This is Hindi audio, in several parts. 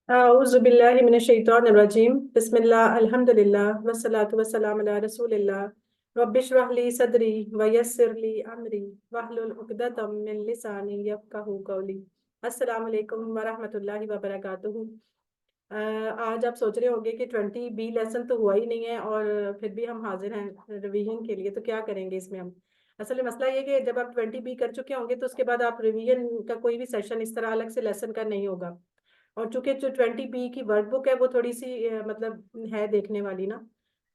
औज़ुबिल्लाहि मिनश्शैतानिर्रजीम बिस्मिल्लाह अल्हम्दुलिल्लाह वस्सलातु वस्सलामु अला रसूलिल्लाह रब्बिश्रह ली सदरी व यस्सिर ली अमरी वहलुल उक़दतम मिन लिसानी यफ़क़हू कौली। अस्सलामु अलैकुम व रहमतुल्लाहि व बरकातुहू। आज आप सोच रहे होंगे कि 20 बी लेसन तो हुआ ही नहीं है और फिर भी हम हाजिर हैं रिवीजन के लिए, तो क्या करेंगे इसमें हम। असल में मसला ये कि जब आप 20 बी कर चुके होंगे तो उसके बाद आप रिवीजन का कोई भी सेशन इस तरह अलग से लेसन का नहीं होगा। और चूंकि जो 20 बी की वर्कबुक है वो थोड़ी सी मतलब है देखने वाली ना,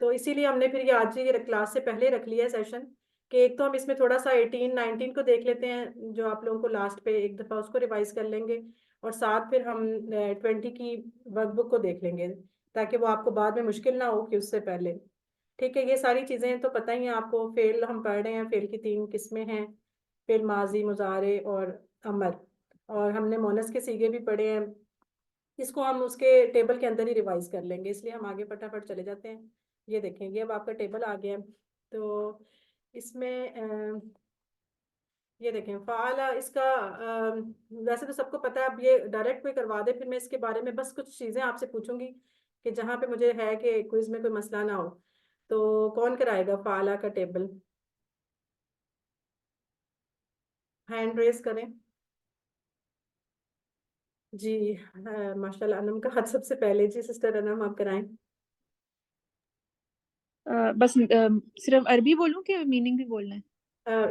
तो इसीलिए हमने फिर ये आज ये क्लास से पहले रख लिया है सेशन कि एक तो हम इसमें थोड़ा सा 18 19 को देख लेते हैं, जो आप लोगों को लास्ट पे एक दफ़ा उसको रिवाइज कर लेंगे, और साथ फिर हम 20 की वर्कबुक को देख लेंगे, ताकि वो आपको बाद में मुश्किल ना हो कि उससे पहले। ठीक है, ये सारी चीज़ें तो पता ही है आपको। फेल हम पढ़ रहे हैं, फेल की 3 किस्में हैं, फेल माजी, मुजारे और अमर। और हमने मोनस के सीगे भी पढ़े हैं, इसको हम उसके टेबल के अंदर ही रिवाइज कर लेंगे, इसलिए हम आगे फटाफट चले जाते हैं। ये देखेंगे, अब आपका टेबल आ गया है। तो इसमें ये देखें फ़ाला इसका वैसे तो सबको पता है, अब ये डायरेक्ट कोई करवा दे, फिर मैं इसके बारे में बस कुछ चीज़ें आपसे पूछूंगी कि जहाँ पे मुझे है कि क्विज में कोई मसला ना हो। तो कौन कराएगा फ़ाला का टेबल? हैंड रेस करें जी। माशाल्लाह, अनम का हाथ सबसे पहले। जी सिस्टर अनम, आप कराएं। बस सिर्फ अरबी बोलूं कि मीनिंग भी बोलना है?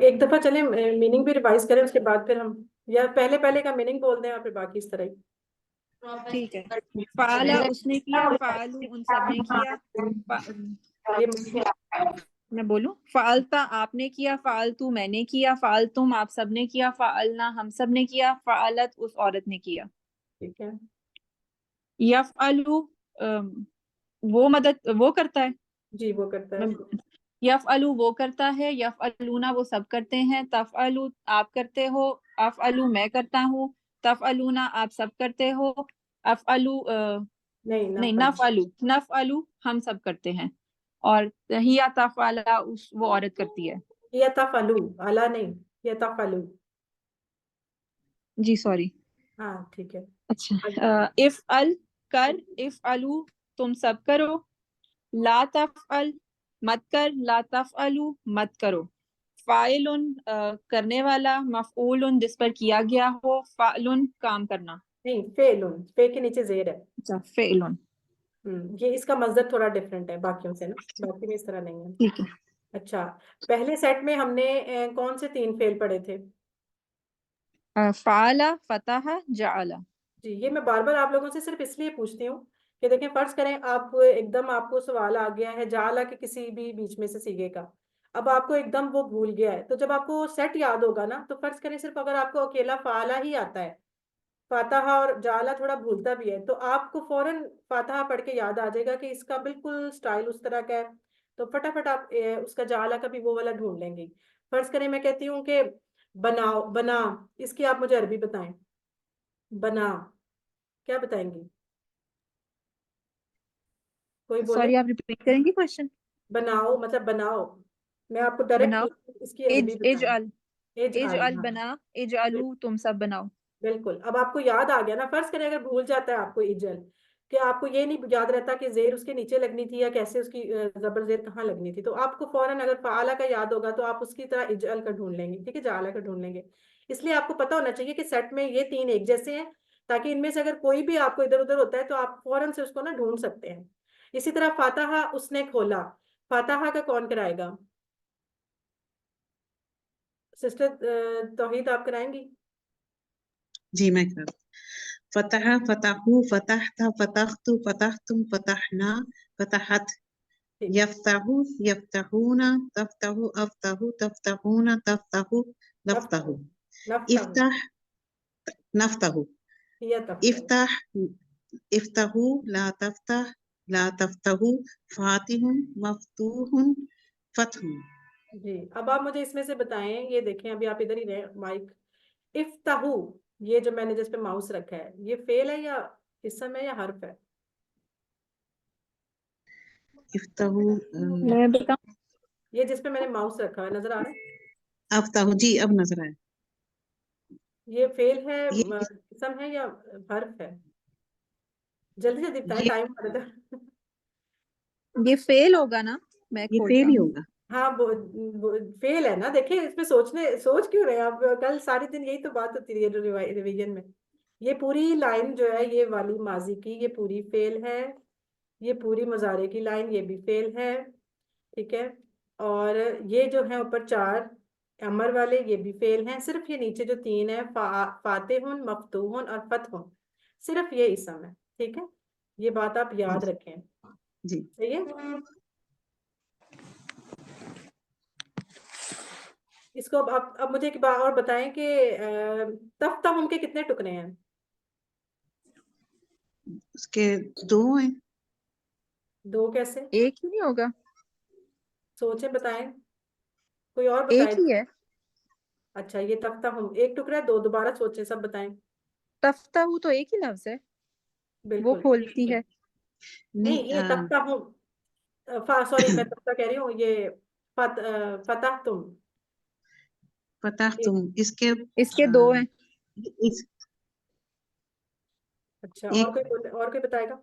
एक दफा चलें मीनिंग भी रिवाइज करें, उसके बाद फिर हम, या पहले पहले का मीनिंग बोल दें और फिर बाकी इस तरह ही। ठीक है। फाला उसने किया, फालू उन सब ने किया। ये मैं बोलूं, फालता आपने किया, फालतू मैंने किया, फालतुम आप सब ने किया, फालना हम सब ने किया, फालत उस औरत ने किया। ठीक है। यफअलु वो मदद वो करता है। जी वो करता है। यफअलु वो करता है, यफअलूना वो सब करते हैं, तफअलु आप करते हो, अफअलु मैं करता हूँ, तफअलूना आप सब करते हो, अफअलु नहीं ना नहीं फल। नफअलु नफअलु हम सब करते हैं, और हिया तफअला उस वो औरत करती है। ये तफलू, अला नहीं, ये तफलू। जी सॉरी। हाँ ठीक है। अच्छा, इफ अल कर, इफ अलू तुम सब करो, ला तफअल मत कर, ला तफअलु मत करो। फाइलुन करने वाला, मफऊलुन जिस पर किया गया हो, फाइलुन काम करना। नहीं, फेलुन, फे के नीचे जेर है। अच्छा फेलुन। ये इसका मजदर थोड़ा डिफरेंट है बाकियों से ना, बाकी में इस तरह नहीं है। ठीक है। अच्छा, पहले सेट में हमने कौन से 3 फेल पढ़े थे? फाला फतह जाअला। जी, ये मैं बार बार आप लोगों से सिर्फ इसलिए पूछती हूँ कि देखें, फर्ज करें आप एकदम आपको सवाल आ गया है जाला के किसी भी बीच में से सीगे का, अब आपको एकदम वो भूल गया है, तो जब आपको सेट याद होगा ना, तो फर्ज करें सिर्फ अगर आपको अकेला फाला ही आता है, फातहा और जाला थोड़ा भूलता भी है, तो आपको फौरन फातहा पढ़ के याद आ जाएगा कि इसका बिल्कुल स्टाइल उस तरह का है, तो फटाफट आप उसका जाला का भी वो वाला ढूंढ लेंगे। फर्ज करें मैं कहती हूँ कि बनाओ, बना, इसकी आप मुझे अरबी बताएं। बना, क्या बताएंगी? कोई बोले। सॉरी, आप रिपीट करेंगे क्वेश्चन? बनाओ मतलब बनाओ, मैं आपको डायरेक्ट बनाओ। इसकी अरबी इज इज बताएं। अल एज इज अल, अल हाँ। बना, इज अलू तुम सब बनाओ। बिल्कुल, अब आपको याद आ गया ना। फर्ज करें अगर भूल जाता है आपको इजल, कि आपको ये नहीं याद रहता कि जेर उसके नीचे लगनी थी या कैसे उसकी जबर जेर कहाँ लगनी थी, तो आपको फौरन अगर फाला का याद होगा तो आप उसकी तरह इजल का ढूंढ लेंगे, ठीक है, जाला का ढूंढ लेंगे। इसलिए आपको पता होना चाहिए कि सेट में ये 3 एक जैसे हैं, ताकि इनमें से अगर कोई भी आपको इधर उधर होता है तो आप फौरन से उसको ना ढूंढ सकते हैं। इसी तरह फातहा उसने खोला, फातहा का कौन कराएगा? सिस्टर तौहीद, आप कराएंगी? जी मैं कर। फतह फतहू फतहता फतहतु फतहतुम फतहना फतहत। ठीक है। यफ्तहू यफ्तहूना तफ्तहू अफ्तहू तफ्तहूना तफ्तहू नफ्ताहु, नफ्तहू। नफ्ताहु, इफ्तह नफ्तहू। हिया तफ्ताहु। इफ्तह इफ्तहू ला तफ्तह ला तफ्तहू। फातिहुन मफ्तूहुन फतहुन। जी, अब आप मुझे इसमें से बताएं, ये देखें अभी आप इधर ही रहे माइक। इफ्ताहु, ये जो मैंने जिस पे माउस रखा है, ये फेल है या इसम है या हर्फ है? इफ्तहू मैं बताऊं? ये जिस पे मैंने माउस रखा है, नजर आ रहा है? अफ्तहू। जी अब नजर आया। ये फेल है, ये इसम है या हर्फ है? जल्दी जल्दी बताएं, ये टाइम आ रहा था। ये फेल होगा ना? मैं ये खोलता फेल ही हूँ। होगा। हाँ वो फेल है ना, देखिए इसमें सोच क्यों रहे हैं आप, कल सारे दिन यही तो बात होती है रिवीजन में। ये पूरी लाइन जो है ये वाली माजी की, ये पूरी फेल है। ये पूरी मुजारे की लाइन ये भी फेल है, ठीक है। और ये जो है ऊपर चार अमर वाले ये भी फेल हैं, सिर्फ ये नीचे जो तीन है फातेहुन, मफतूहुन और फतहुन, सिर्फ ये इसम है, ठीक है। ये बात आप याद रखें, जी सही है। इसको अब मुझे एक बात और बताएं कि तफ्ताहुम के कितने टुकड़े हैं? उसके 2 हैं। दो कैसे? एक ही नहीं होगा? सोचें, बताएं, कोई और एक बताए। ही है। अच्छा, ये तफ्ताहुम एक टुकड़ा है, दो, दोबारा सोचें, सब बताएं। तफ्ताहू तो एक ही लफ्ज है, वो बिल्कुल खोलती है। नहीं, नहीं ये तफ्ताहुम, सॉरी मैं तफ्ता कह रही हूँ, ये फतह तुम। पता ये तुम इसके इसके दो हैं। इस अच्छा, एक और कोई बताएगा?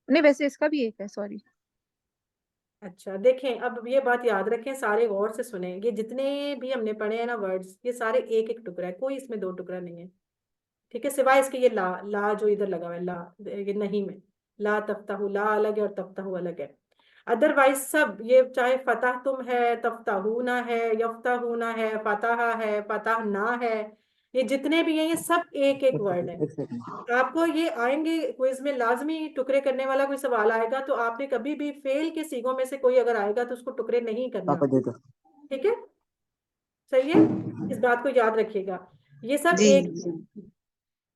नहीं, वैसे इसका भी एक है, सॉरी। अच्छा देखें, अब ये बात याद रखें, सारे गौर से सुने, ये जितने भी हमने पढ़े हैं ना वर्ड्स, ये सारे एक एक टुकड़ा है, कोई इसमें दो टुकड़ा नहीं है, ठीक है। सिवाय इसके ये ला ला जो इधर लगा हुआ है, ला, ये नहीं में, ला तफ्ताहु, ला अलग है और तफ्ताहु अलग है। अदरवाइज सब ये चाहे फतह तुम है, तफ्ताहूना है, यफ्ताहूना है, फतहा है, फतह ना है, ये जितने भी हैं ये सब एक एक वर्ड है। आपको ये आएंगे क्विज में लाजमी, टुकड़े करने वाला कोई सवाल आएगा तो आपने कभी भी फेल के सीगों में से कोई अगर आएगा तो उसको टुकड़े नहीं करना, ठीक है, सही है। इस बात को याद रखिएगा, ये सब जी एक जी है।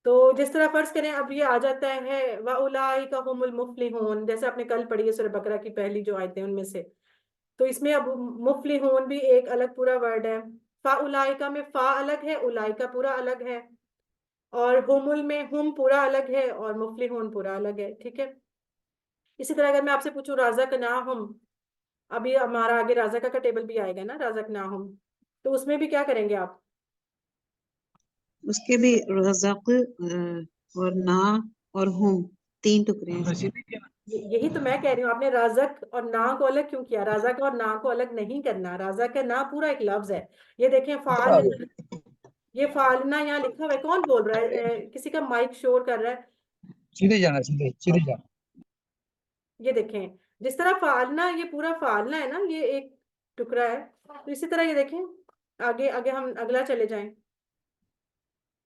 तो जिस तरह फर्ज करें अब ये आ जाता है व उलाइका हुमुल मुफलिहून, जैसे आपने कल पढ़ी है सूरह बकरा की पहली जो आयतें उनमें से, तो इसमें अब मुफलिहून भी एक अलग पूरा वर्ड है। फा उलाइका में फा अलग है, उलाइका पूरा अलग है, और हुमुल में हुम पूरा अलग है और मुफलिहून पूरा अलग है, ठीक है। इसी तरह अगर मैं आपसे पूछूं राज़क ना हम, अभी हमारा आगे राज़क का टेबल भी आएगा ना, राज़क ना हम, तो उसमें भी क्या करेंगे आप? उसके भी रज़क और ना और हुम 3 टुकड़े हैं इसके। यही तो मैं कह रही हूँ, आपने राज़क और ना को अलग क्यों किया? राज़क और ना को अलग नहीं करना, राज़क है ना पूरा एक लफ्ज है। ये देखें फाल, ये फालना यहाँ लिखा हुआ है, कौन बोल रहा है? किसी का माइक शोर कर रहा है। सीधे जाना, सीधे सीधे जाना। ये देखें, जिस तरह फालना, ये पूरा फालना है ना, ये एक टुकड़ा है, तो इसी तरह ये देखें, आगे आगे हम अगला चले जाएं,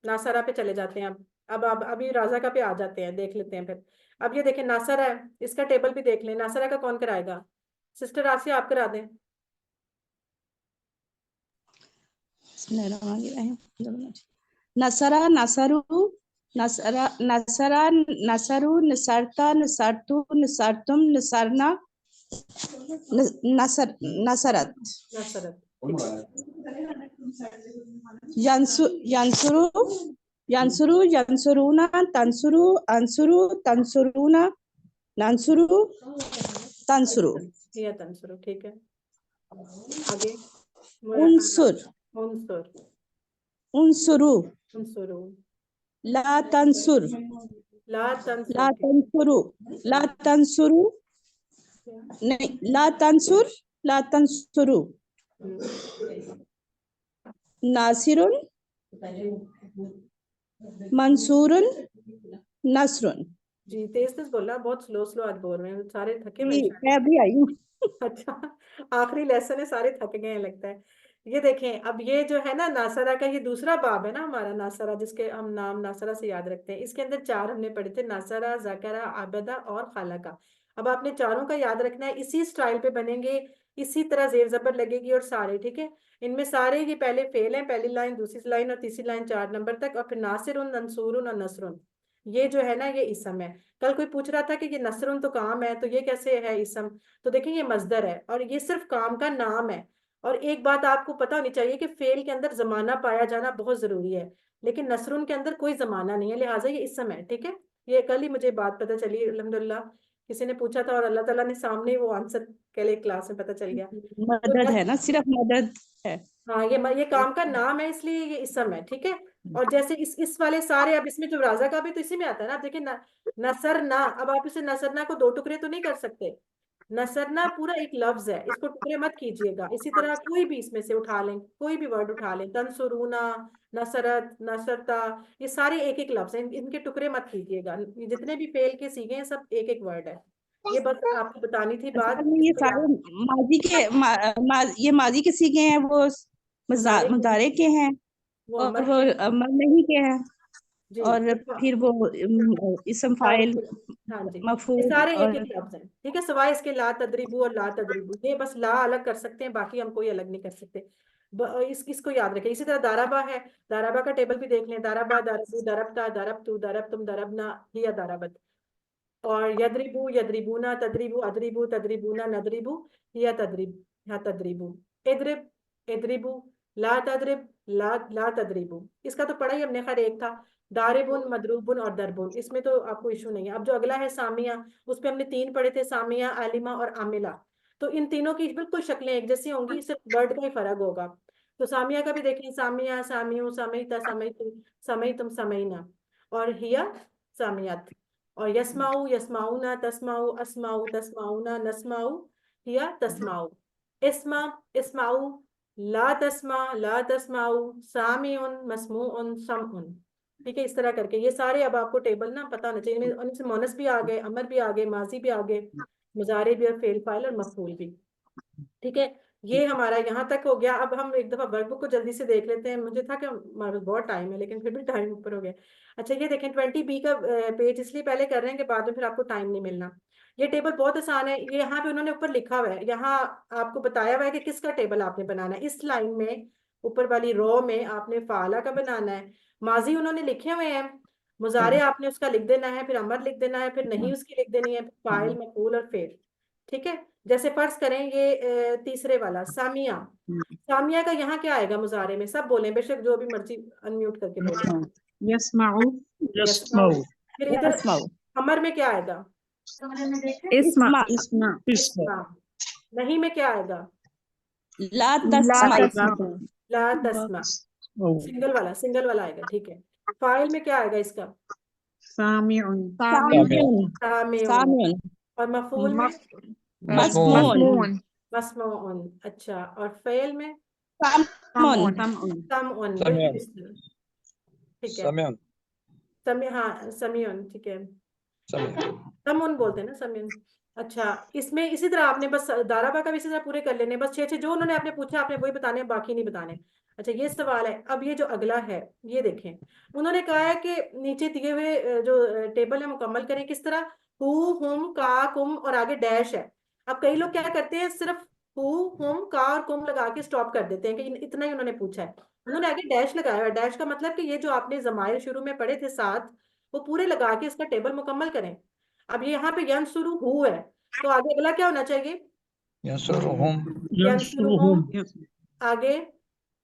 नासरा पे चले जाते हैं। अब अभी राजा का पे आ जाते हैं, देख लेते हैं फिर। अब ये देखें नासरा है, इसका टेबल भी देख लें, नासरा का कौन कराएगा? सिस्टर आसिया आप करा दें। नसरा नसरु नसरा नसरा नसरु नसरता नसरतु नसरतुम नसरना नसर नसरत नासरत, यंसु यंसुरु यंसुरु यंसुरुना तंसुरु अंसुरु तंसुरुना नंसुरु तंसुरु या तंसुर, ठीक है। आगे उनसुर उनसुर, उनसुरु उनसुरु, ला तंसुर ला तंसुर, ला तंसुरु ला तंसुरु नहीं ला तंसुरु नासिरुन मंसूरुन नसरुन। जी तेज तेज बोलना, बहुत स्लो स्लो आज बोल रहे हैं, सारे थके हुए जी हैं शायद। मैं भी आई हूँ। अच्छा, आखिरी लेसन है, सारे थक गए हैं लगता है। ये देखें, अब ये जो है ना नासरा का, ये दूसरा बाब है ना हमारा, नासरा जिसके हम नाम नासरा से याद रखते हैं, इसके अंदर चार हमने पढ़े थे, नासरा, जकरा, आबदा और खाला का। अब आपने चारों का याद रखना है, इसी स्टाइल पे बनेंगे, इसी तरह जेर जबर लगेगी और सारे, ठीक है। इनमें सारे ये पहले फेल हैं, पहली लाइन, दूसरी लाइन और तीसरी लाइन 4 नंबर तक, और फिर नासिरुन, मंसूरुन और नसरुन, ये जो है ना ये इसम है। कल कोई पूछ रहा था कि ये नसरुन तो काम है, तो ये कैसे है इसम? तो देखिए ये मजदर है और ये सिर्फ काम का नाम है। और एक बात आपको पता होनी चाहिए कि फेल के अंदर जमाना पाया जाना बहुत जरूरी है, लेकिन नसरुन के अंदर कोई जमाना नहीं है, लिहाजा ये इसम है, ठीक है। ये कल ही मुझे बात पता चली अल्हम्दुलिल्लाह, किसी ने पूछा था और अल्लाह ताला ने सामने वो आंसर के लिए क्लास में पता चल गया। तो मदद है ना, सिर्फ मदद है। हाँ, ये काम का नाम है इसलिए ये इसम है, ठीक है। और जैसे इस वाले सारे, अब इसमें जो राजा का भी तो इसी में आता है ना। आप देखिए नसरना, अब आप इसे नसरना को दो टुकड़े तो नहीं कर सकते। नसरना पूरा एक लफ्ज है, इसको टुकड़े मत कीजिएगा। इसी तरह कोई भी इसमें से उठा लें, कोई भी वर्ड उठा लें, तंसुरूना, नसरत, नसरता, ये सारे एक एक लफ्ज हैं, इनके टुकड़े मत कीजिएगा। ये जितने भी फेल के सीखे हैं सब एक एक वर्ड है। ये बस आपको बतानी थी बात। असल में ये इसको सारे याद- माजी के ये माजी के सीखे हैं, वो मुजारे के- मुजारे के हैं, वो और अमर वो के, अमर नहीं के हैं, जी। और फिर वो इसम फाइल हाँ जी, ये मफूल सारे एक और एक लफ्ज हैं, ठीक है, सिवाय इसके ला तदरीबू और ला तदरीबू, ये बस ला अलग कर सकते हैं, बाकी हम कोई अलग नहीं कर सकते। इसको याद रखें। इसी तरह दाराबा है, दाराबा का टेबल भी देख लें। दाराबा, दारबू, दरबता, दरबतू, दरबतुम, दरबना, हिया दाराबत। और यदरिबू, यदरिबूना, तदरिबू, अदरिबू, तदरिबूना, नदरिबू, हिया तदरिब, या तदरिबू। इदरिब, इदरिबू, ला तदरिब, ला तदरिबू। इसका तो पढ़ा ही हमने, खैर एक था। दारिबुन, मदरूबुन और दरबुन, इसमें तो आपको इशू नहीं है। अब जो अगला है सामिया, उस पे हमने 3 पढ़े थे, सामिया, आलिमा और आमिला। तो इन तीनों की बिल्कुल शक्लें एक जैसी होंगी, सिर्फ वर्ड का ही फर्क होगा। तो सामिया का भी देखें, सामिया, सामियू, समईता, समईतु, समईतुम, समईना, और हिया सामियात। और यस्माऊ, यस्माऊना, तस्माऊ, अस्माऊ, तस्माऊना, नस्माऊ, हिया तस्माऊ। इस्मा, इस्माऊ, ला तस्मा, ला तस्माऊ, सामिउन, मस्मूउन, समउन। ठीक है, इस तरह करके ये सारे अब आपको टेबल ना पता होना चाहिए। उनसे मोनस भी आ गए, अमर भी आ गए, माजी भी आ गए, मुजारे भी, और फेल फाइल और मफूल भी। ठीक है, ये हमारा यहाँ तक हो गया। अब हम एक दफा वर्कबुक को जल्दी से देख लेते हैं। मुझे था कि हमारे पास बहुत टाइम है, लेकिन फिर भी टाइम ऊपर हो गया। अच्छा, ये देखें 20B का पेज इसलिए पहले कर रहे हैं कि बाद में फिर आपको टाइम नहीं मिलना। ये टेबल बहुत आसान है। ये यहाँ पे उन्होंने ऊपर लिखा हुआ है, यहाँ आपको बताया हुआ है कि किसका टेबल आपने बनाना है। इस लाइन में ऊपर वाली रो में आपने फाला का बनाना है। माजी उन्होंने लिखे हुए हैं, मुजारे आपने उसका लिख देना है, फिर अमर लिख देना है, फिर नहीं उसकी लिख देनी है, फाइल, मफूल और फेल। ठीक है, जैसे फर्ज करें ये तीसरे वाला सामिया। सामिया का यहाँ क्या आएगा मुजारे में? सब बोलें, बेशक जो भी मर्जी अनम्यूट करके बोले। यस्माउ, यस्माउ। फिर इधर अस्माउ, अमर में क्या आएगा? इस्मा, इस्मा, इस्मा। नहीं में क्या आएगा? ला ला तस्मा, तस्मा, ला तस्मा। सिंगल वाला आएगा। ठीक है, फाइल में क्या आएगा इसका? सामिउन, सामिउन, सामिउन। सामिउन, और मफूल में? मस्मून, मस्मून, मस्मून। अच्छा, और फेल में? सामुन, सामुन, समउन। बिल्कुल इस तरह। ठीक है, समियन, हाँ, समियन। ठीक है, समियन। समउन बोलते हैं ना, समियन। अच्छा, इसमें इसी तरह आपने बस दाराबा का भी इसी तरह पूरे कर लेने, बस 6 जो उन्होंने आपने पूछा आपने वही बताने, बाकी नहीं बताने। अच्छा, ये सवाल है। अब ये जो अगला है, ये देखें, उन्होंने कहा है कि नीचे दिए हुए जो टेबल है मुकम्मल करें। किस तरह? हु, हुम, का, कुम और आगे डैश है। अब कई लोग क्या करते हैं, सिर्फ हु, हुम, का और कुम लगा के स्टॉप कर देते हैं कि इतना ही उन्होंने पूछा है। उन्होंने आगे डैश लगाया है। डैश का मतलब कि ये जो आपने जमाइर शुरू में पढ़े थे 7, वो पूरे लगा के इसका टेबल मुकम्मल करें। अब ये यहाँ पे यंसुरु हु है, तो आगे अगला क्या होना चाहिए? यंसुरुहुम, यंसुरुहुम। आगे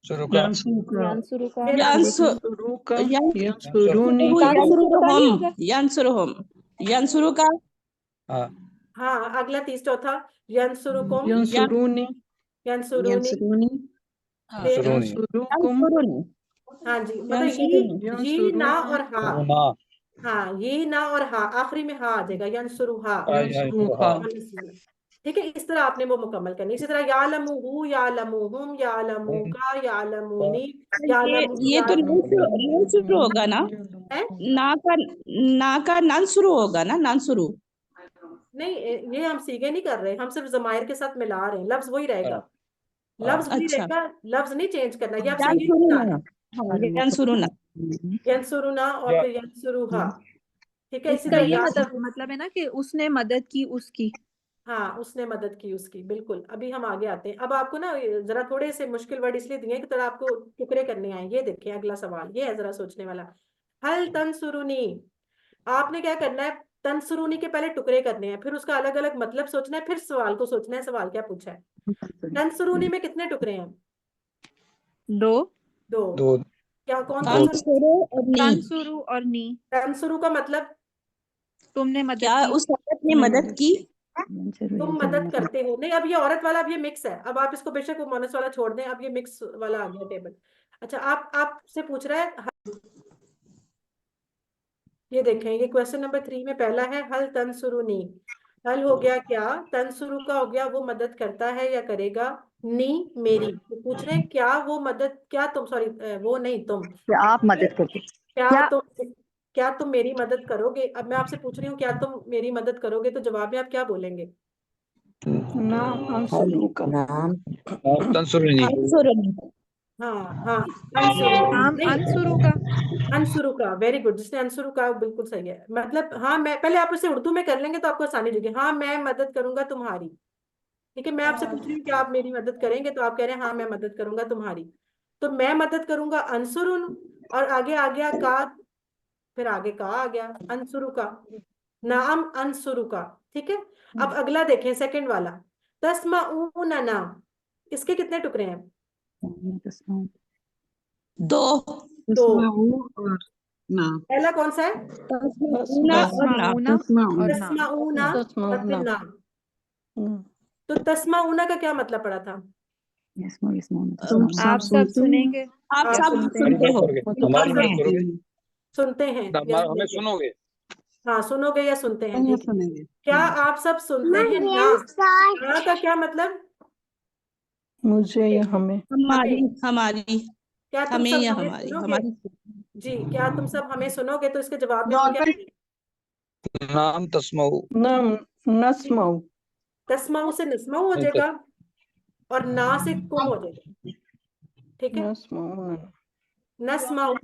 सुरुका, यांसुरुका, फिर यांसुरुका, यंसुरूनी, यांसुरुहुम, यांसुरुहुम, यांसुरुका, हाँ, हाँ, अगला चौथा यंसुरुकुम, यंसुरूनी, यंसुरूनी। यंसुरूनी, फिर यंसुरुनी, यांसुरुनी, हाँ जी, मतलब यांसुरुनी, ये ना और हा। सुरुना, हाँ, ये ना और हा, आखिरी में हा आ जाएगा, यंसुरुहा। यंसुरुहा, ठीक है, इस तरह आपने वो मुकम्मल करनी। इसी तरह यालमुहु, यालमुहुम, यालमुका, यालमुनी, ये तो नन शुरू होगा ना, है? ना का नन शुरू होगा ना, नन शुरू। नहीं, ये हम सीखे नहीं कर रहे, हम सिर्फ जमायर के साथ मिला रहे हैं, लफ्ज वही रहेगा। लफ्ज वही अच्छा, रहेगा, लफ्ज नहीं चेंज करना। ये आप यान सीखे शुरू नहीं ना, बता रहे। हाँ, यान शुरू ना, यंसुरुना और फिर यंसुरुहा। ठीक है, इसी इसका तरह ये मतलब है ना कि उसने मदद की उसकी। हाँ, उसने मदद की उसकी, बिल्कुल। अभी हम आगे आते हैं। अब आपको ना जरा थोड़े से मुश्किल वर्ड इसलिए दिए कि थोड़ा आपको टुकड़े करने आए। ये देखिए, अगला सवाल ये है जरा सोचने वाला। हल तंसुरुनी, आपने क्या करना है? तंसुरुनी के पहले टुकड़े करने हैं, फिर उसका अलग अलग मतलब सोचना है, फिर सवाल को सोचना है सवाल क्या पूछा है। तंसुरुनी में कितने टुकड़े हैं? 2, 2। दो, क्या, कौन तान कौन सा? शुरू और नी, तंसुरु और नी, तंसुरु का मतलब तुमने मदद क्या की। उस औरत ने मदद की? तुम मदद करते हो। नहीं, अब ये औरत वाला, अब ये मिक्स है। अब आप इसको बेशक वो मोनस वाला छोड़ दें, अब ये मिक्स वाला आ गया टेबल। अच्छा, आप आपसे पूछ रहा है ये देखें, ये क्वेश्चन नंबर 3 में पहला है हल तंसुरुनी। हल हो गया क्या, तंसुरु का हो गया वो मदद करता है या करेगा, नी मेरी। तो पूछ रहे हैं क्या वो मदद, क्या तुम, सॉरी वो नहीं तुम, क्या आप मदद करते क्या तुम, क्या तुम मेरी मदद करोगे। अब मैं आपसे पूछ रही हूँ क्या तुम मेरी मदद करोगे, तो जवाब में आप क्या बोलेंगे। नाम तंसुरुनी। अंसुरनी। हाँ हाँ, अंसुरु नाम नहीं, अनसुरु का। अंसुरु का, वेरी गुड, जिसने अंसुरु का बिल्कुल सही है। मतलब हाँ, मैं पहले आप उसे उर्दू में कर लेंगे तो आपको आसानी होगी। हाँ मैं मदद करूंगा तुम्हारी, ठीक है। मैं आपसे पूछ रही हूँ कि आप मेरी मदद करेंगे, तो आप कह रहे हैं हाँ मैं मदद करूंगा तुम्हारी। तो मैं मदद करूंगा अंसुरुन, और आगे आ गया का, फिर आगे का आ गया अंसुरु का, नाम अंसुरु का, ठीक है। अब अगला देखें, सेकंड वाला, तस्माऊना ना, इसके कितने टुकड़े हैं। दो। तो तस्माऊ और ना। पहला कौन सा है, तस्माऊना और ना। तस्माऊना और ना। तस्माऊना और फिर ना। तो तस्माऊना का क्या मतलब पड़ा था, तुम आप सब सुनेंगे आप या सब सुनते हमारी सुनते हैं। हो। मदद करोगे, हमारी मदद करोगे, सुनते हैं या हमें सुनेंगे। सुनोगे। हाँ सुनोगे या सुनते हैं, ये ठीक है। सुनेंगे। क्या आप सब सुनते हैं ना, ना का क्या मतलब, मुझे या हमें। हमारी हमारी क्या तुम हमें सब या हमें हमारी सुनोगे। हमारी। जी, क्या तुम सब हमें सुनोगे, तो इसके जवाब में हम क्या करें? नाम तस्माऊ। नाम नस्माऊ। तस्माऊ से नस्माऊ हो जाएगा, और ना से कुम हो जाएगा, ठीक है। नस्माऊ। नस्माऊ,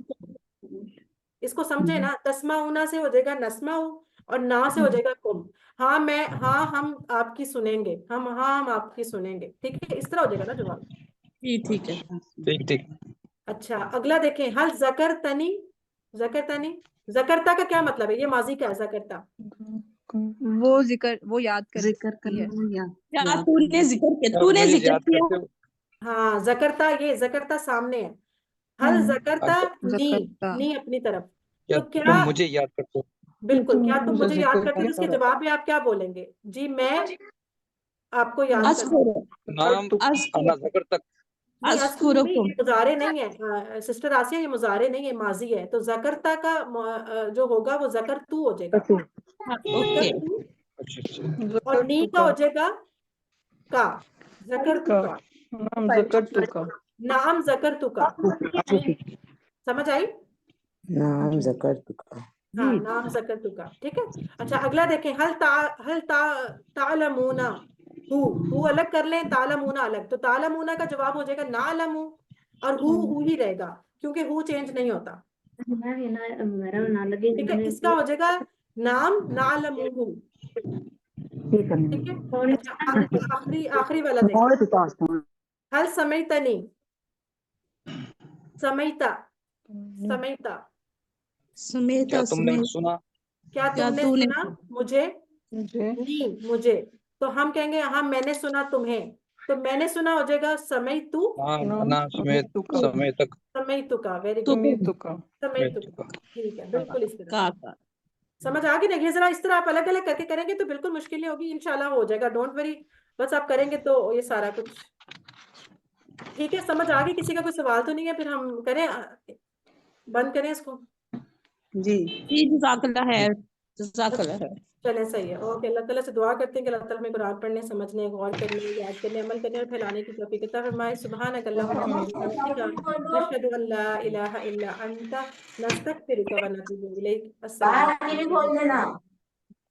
इसको समझे ना, तस्माऊना से हो जाएगा नस्माऊ, और ना से हो जाएगा कुम। हाँ मैं, हाँ हम आपकी सुनेंगे, हम आपकी सुनेंगे, ठीक है, इस तरह हो जाएगा ना जवाब। ठीक है। ठीक ठीक। अच्छा अगला देखें, हल जकर तनी, जकर तनी, जकरता का क्या मतलब है, ये माजी का है जकरता। वो जिक्र, वो याद जिक्र करती है। करना या क्या याद तूने करना। जिक्र किया, क्या तूने मुझे जिक्र याद किया। करते हो। हाँ जकरता, ये जकरता सामने है, हल जकरता अच्छा, जकरता। नी अपनी तरफ। क्या तो क्या, तुम मुझे याद करते हो। बिल्कुल, क्या तुम मुझे मुझे याद जिक्र करते हो, तो इसके किया। जवाब में आप क्या बोलेंगे, जी मैं आपको याद करता हूँ। अस्कुर नाम अस्कुर अना जकर तक। नहीं अस्कुर नहीं, अस्कुरुकुम। ये मुजारे नहीं है सिस्टर आसिया, ये मुजारे नहीं है, माजी है। तो जकरता का जो होगा वो जकर तू हो जाएगा, ओके। जकर तू, अच्छा अच्छा। और नी का हो जाएगा का, जकर तू का का, नाम जकरतु का। नाम जकर तू का, समझ आई। नाम ज़करतुका। हाँ नाम जकर तू का, ठीक है। अच्छा अगला देखें, हल तालमूना, हु अलग कर लें, तालमूना अलग, तो तालमूना का जवाब हो जाएगा नालमू, और हु ही रहेगा, क्योंकि हु चेंज नहीं होता, ठीक है। इसका हो जाएगा नाम नालमू, ठीक है। अच्छा आखिरी आखिरी वाला देखें, हल समयतनी, समयता, समयता, क्या सुमेता तुमने सुमे सुना। क्या क्या तुमने तूने सुना मुझे, मुझे नहीं मुझे। तो हम कहेंगे हाँ मैंने सुना तुम्हें, तो मैंने सुना हो जाएगा समय तू, नाम नाम अना समेत समेतु का। समय तक। समय तू का, वेरी गुड, तुम समेतु का। समय तू का, ठीक है, बिल्कुल इस तरह। का। समझ आ गई ना, ये जरा इस तरह आप अलग अलग करके करेंगे तो बिल्कुल मुश्किल नहीं होगी, इंशाल्लाह हो जाएगा, डोंट वरी। बस आप करेंगे तो ये सारा कुछ ठीक है। समझ आ गई, किसी का कोई सवाल तो नहीं है, फिर हम करें, बंद करें इसको। जी। जी जज़ाकल्लाह है, जज़ाकल्लाह है। चलें सही है, ओके। अल्लाह ताला से दुआ करते हैं कि अल्लाह ताला हमें कुरान पढ़ने, समझने, गौर करने, याद करने, अमल करने और फैलाने की तौफीक अता फरमाए। सुब्हानक अल्लाहुम्मा व बिहम्दिका, नशहदु अन ला इलाहा इल्ला अंता, नस्तगफिरुका व नतूबु इलैक। अस्सलाम वालेकुम।